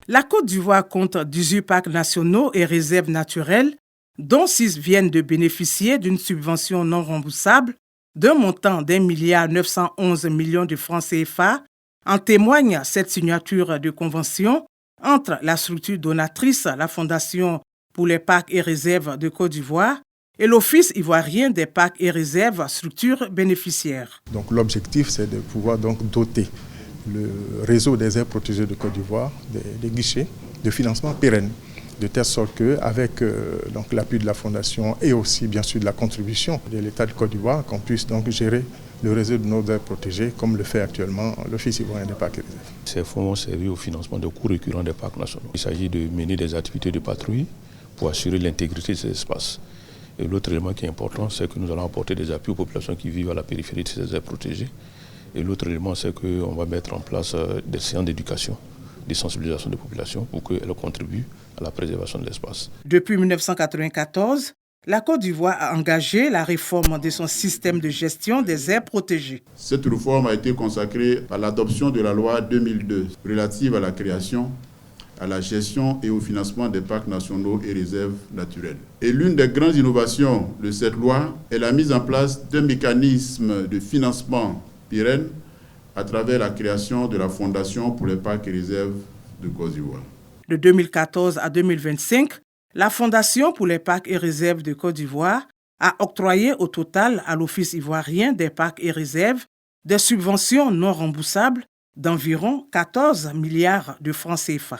La Côte d'Ivoire compte 18 parcs nationaux et réserves naturelles, dont 6 viennent de bénéficier d'une subvention non remboursable d'un montant d'1,911 milliard de francs CFA. En témoigne cette signature de convention entre la structure donatrice, la Fondation pour les parcs et réserves de Côte d'Ivoire, et l'Office ivoirien des parcs et réserves, structure bénéficiaire. Donc l'objectif, c'est de pouvoir donc doter le réseau des aires protégées de Côte d'Ivoire des guichets de financement pérennes, de telle sorte qu'avec donc l'appui de la Fondation et aussi bien sûr de la contribution de l'État de Côte d'Ivoire, qu'on puisse donc gérer le réseau de nos aires protégées comme le fait actuellement l'Office ivoirien des parcs et réserves. Ces fonds vont servir au financement de coûts récurrents des parcs nationaux. Il s'agit de mener des activités de patrouille pour assurer l'intégrité de ces espaces. Et l'autre élément qui est important, c'est que nous allons apporter des appuis aux populations qui vivent à la périphérie de ces aires protégées. Et l'autre élément, c'est qu'on va mettre en place des séances d'éducation, de sensibilisation des populations pour qu'elles contribuent à la préservation de l'espace. Depuis 1994, la Côte d'Ivoire a engagé la réforme de son système de gestion des aires protégées. Cette réforme a été consacrée par l'adoption de la loi 2002 relative à la création, à la gestion et au financement des parcs nationaux et réserves naturelles. Et l'une des grandes innovations de cette loi est la mise en place d'un mécanisme de financement pérenne à travers la création de la Fondation pour les parcs et réserves de Côte d'Ivoire. De 2014 à 2025, la Fondation pour les parcs et réserves de Côte d'Ivoire a octroyé au total à l'Office ivoirien des parcs et réserves des subventions non remboursables d'environ 14 milliards de francs CFA.